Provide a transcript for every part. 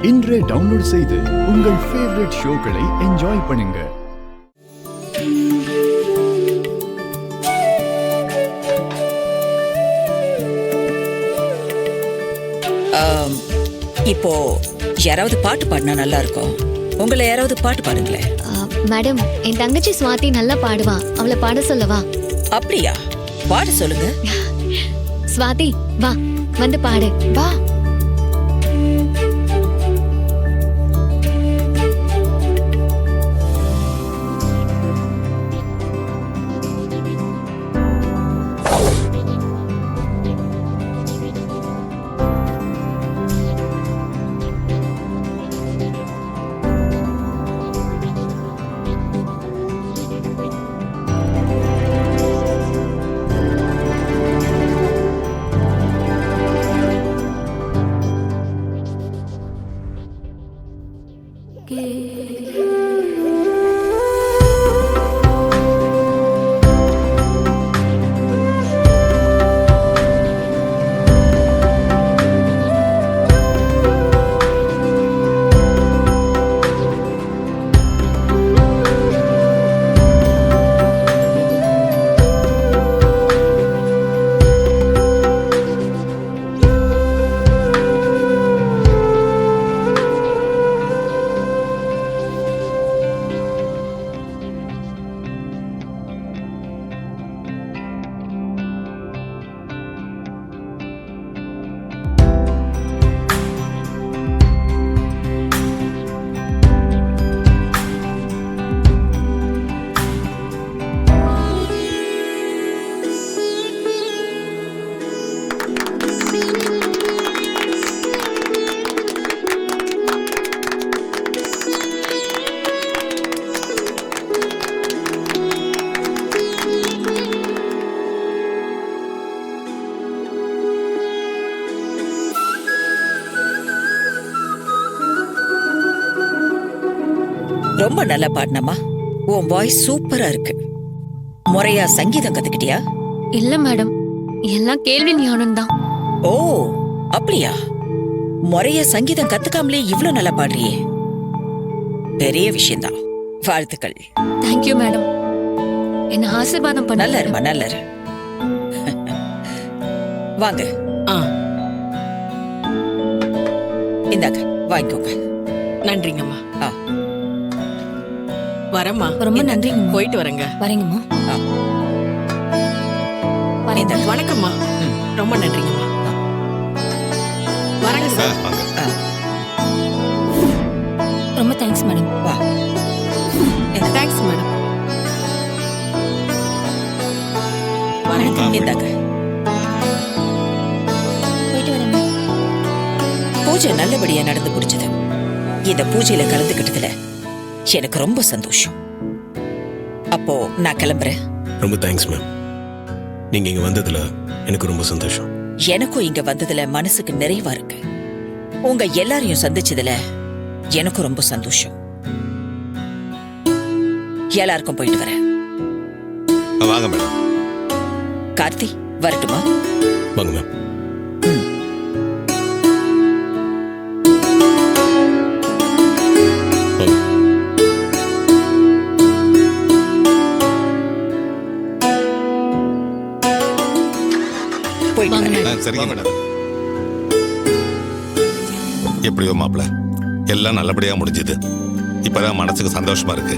இன்றே டவுன்லோட் செய்து உங்கள் ஃபேவரட் ஷோக்களை என்ஜாய் பண்ணுங்க. இப்போ யாராவது பாட்டு பாடினா நல்லா இருக்கும். உங்களை யாராவது பாட்டு பாடுங்களேன். மேடம், என் தங்கச்சி ஸ்வாதி நல்லா பாடுவா. அவளை பாட சொல்லவா? அப்படியா? பாட சொல்லுங்க. ஸ்வாதி, வா, வந்து பாடு. வா. ரொம்ப நல்லா பாடினம்மா. உன் வாய்ஸ் சூப்பரா இருக்கு. முறையா சங்கீதம் கத்துக்கிட்டியா? இல்ல மேடம், எல்லாம் கேள்வி ஞானம் தான். ஓ, அப்படியா? முறையா சங்கீதம் கத்துக்காமலே இவ்ளோ நல்லா பாடுறியே, பெரிய விஷயம்தான். வாழ்த்துக்கள். Thank you madam. என்ன ஆசீர்வாதம் பண்ண. நல்லா இருமா, நல்லா இரு. வாங்க. இந்தாங்க, வாங்கிக்கோங்க. நன்றிங்கம்மா. வரம்மா. ரொம்ப நன்றிங்க. போயிட்டு வரேங்க. வரேங்கம்மா. வணக்கம்மா. ரொம்ப நன்றிங்கம்மா. வரேங்க சார். ரொம்ப தேங்க்ஸ் மேடம். வா. Thanks madam. வணக்கம். இந்தாங்க. போயிட்டு வரேங்க. பூஜை நல்லபடியா நடந்து முடிச்சது. இந்த பூஜையில கலந்துக்கிட்டதுல எனக்கு ரொம்ப சந்தோஷம். அப்போ நான் கிளம்புறேன். ரொம்ப தேங்க்ஸ் மேம். நீங்க இங்க வந்ததுல எனக்கு ரொம்ப சந்தோஷம். எனக்கும் இங்க வந்ததுல மனசுக்கு நிறைவா இருக்கு. உங்க எல்லாரையும் சந்திச்சதுல எனக்கும் ரொம்ப சந்தோஷம். எல்லாருக்கும் போயிட்டு வரேன். வாங்க மேடம். கார்த்தி, வரட்டுமா? வாங்க மேம். சரிங்க மேடம். எப்படியோ மாப்பிள்ள, எல்லாம் நல்லபடியா முடிஞ்சது. இப்பதான் மனசுக்கு சந்தோஷமா இருக்கு.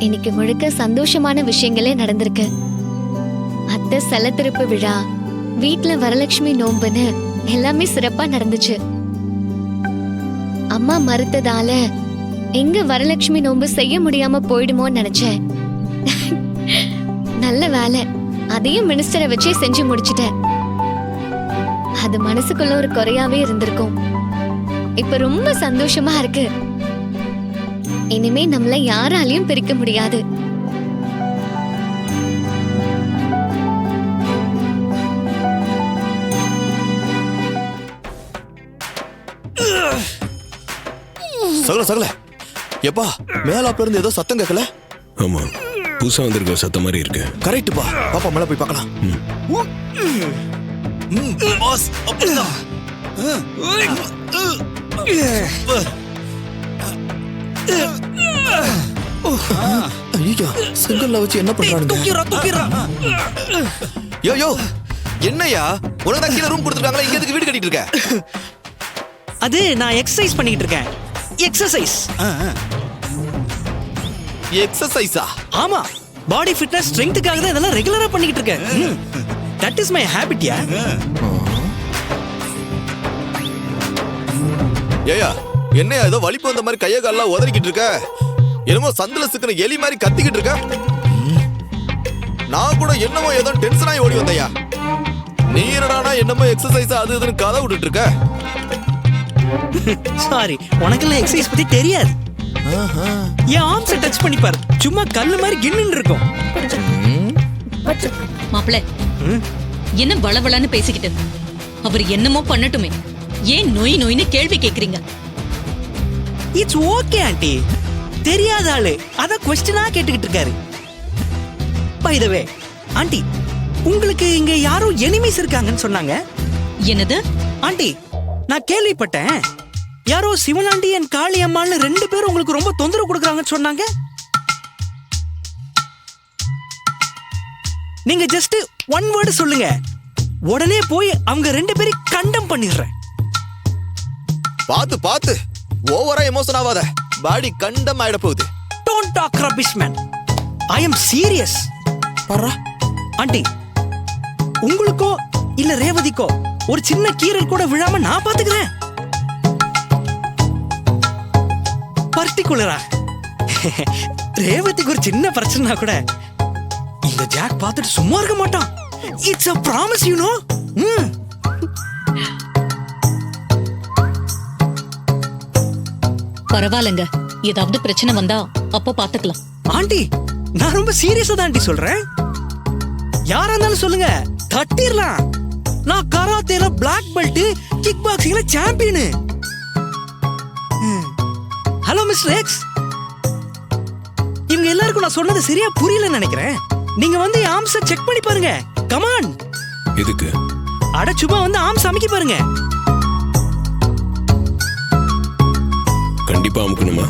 இன்னைக்கு முழுக்க சந்தோஷமான விஷயங்களே நடந்திருக்கு. அத்தை செலத்திருப்பு விழா, வீட்டுல வரலட்சுமி நோம்புன்னு எல்லாமே சிறப்பா நடந்துச்சு. அம்மா மறுத்ததால எங்க வரலட்சுமி நோம்பு செய்ய முடியாம போயிடுமோன்னு நினைச்சேன். நல்ல வேலை, அதையும் மினிஸ்டரை வச்சே செஞ்சு முடிச்சிட்டேன். அது மனசுக்குள்ள ஒரு குறையாவே இருந்திருக்கும். இப்ப ரொம்ப சந்தோஷமா இருக்கு. இனிமே நம்மள யாராலையும் பிரிக்க முடியாது. சகல சகல எப்பா மேலாப்ல இருந்து ஏதோ சத்தம் கேட்கல? ஆமா, புதுசா வந்திருக்க சத்தம் மாதிரி இருக்கு. கரெக்ட்டுப்பா. பாப்பா மேல போய் பார்க்கலாம். பாஸ் அப்படிதான். ஐயா செங்கல்ல வச்சு என்ன பண்றானுங்க? யோ என்னையா உனக்கு தான் கீழே ரூம் கொடுத்துருக்காங்களா, இங்க எதுக்கு வீடு கட்டிட்டு இருக்க? அது நான் எக்ஸசைஸ் பண்ணிட்டு இருக்கேன். எக்ஸசைஸ். எக்ஸசைஸா? ஆமா, பாடி ஃபிட்னஸ் ஸ்ட்ரெngthக்காக தான் இதெல்லாம் ரெகுலரா பண்ணிட்டு இருக்கேன். That is my habit. யா ஏயா என்னையா ஏதோ வலிப்பு வந்த மாதிரி கைய கால்லாம் உதறிக்கிட்டு இருக்க? என்னமோ சந்தில சிக்கிற எலி மாதிரி கத்திக்கிட்டு இருக்க. நான் கூட என்னமோ ஏதோ டென்ஷன் ஆகி ஓடி வந்தையா. நீ என்னடானா என்னமோ எக்ஸசைஸ் அது இதுன்னு கதை விட்டுட்டு இருக்க. சாரி, உனக்கெல்லாம் எக்ஸசைஸ் பத்தி தெரியாது. என் ஆர்ம்ஸை டச் பண்ணி பாரு, சும்மா கல்லு மாதிரி கின்னு இருக்கும். மாப்பிள்ள என்ன வளவளன்னு பேசிக்கிட்டு? அவர் என்னமோ பண்ணட்டுமே, ஏன் நொய் நொய்னு கேள்வி கேக்குறீங்க? It's okay aunty. தெரியாத ஆளு அத क्वेश्चनா கேட்டுக்கிட்டு இருக்காரு. பை தி வே ஆண்டி, உங்களுக்கு இங்க யாரோ எனிமீஸ் இருக்காங்கன்னு சொன்னாங்க. என்னது ஆண்டி? நான் கேள்விப்பட்டேன் யாரோ சிவனாண்டி அண்ட் காளி அம்மான்னு 2 பேரும் உங்களுக்கு ரொம்ப தொந்தரவு கொடுக்குறாங்கன்னு சொன்னாங்க. நீங்க ஜஸ்ட் 1 வேர்டு சொல்லுங்க, உடனே போய் அவங்க 2 பேரையும் கண்டம் பண்ணிடுறேன். பாத்து ஓவரா எமோஷன் ஆகாத, பாடி கண்டம் ஆயிட போகுது. Don't talk rubbish man, I am serious. பர்றா ஆண்டி, உங்களுக்கோ இல்ல ரேவதிக்கோ ஒரு சின்ன கீரல் கூட விழாம நான் பாத்துக்கிறேன். பர்டிகுலரா ரேவதிக்கு ஒரு சின்ன பிரச்சனை கூட இந்த ஜாக் பார்த்துட்டு சும்மா இருக்க மாட்டான். It's a promise, you know. பரவாயில்லங்க, ஏதாவது பிரச்சனை வந்தா அப்போ பாத்துக்கலாம். ஆண்டி, நான் ரொம்ப சீரியஸா தான் ஆண்டி சொல்றேன். யாரா இருந்தாலும் சொல்லுங்க, தட்டிரலாம். நான் கராத்தேல பிளாக் பெல்ட், கிக் பாக்ஸிங்ல சாம்பியன். ஹலோ மிஸ்டர் எக்ஸ், இவங்க எல்லாருக்கும் நான் சொன்னது சரியா புரியலன்னு நினைக்கிறேன். நீங்க வந்து ஆர்ம்ஸை செக் பண்ணி பாருங்க. கமான். எதுக்கு? அட சும்மா வந்து ஆர்ம்ஸ் அமைக்க பாருங்க. கண்டிப்பா அமுக்கணுமா?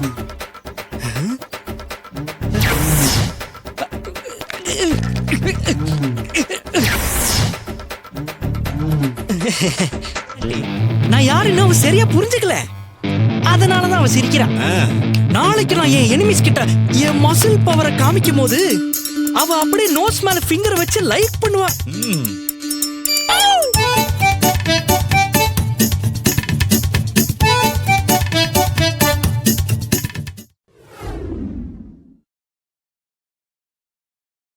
நான் யாருன்னு அவன் சரியா புரிஞ்சுக்கல, அதனாலதான் அவன் சிரிக்கிறான். நாளைக்கு நான் என் எனிமீஸ் கிட்ட என் மசில் பவரை காமிக்கும் போது அவ அப்படியே நோஸ் மேல ஃபிங்கர் வச்சு லைக் பண்ணுவா.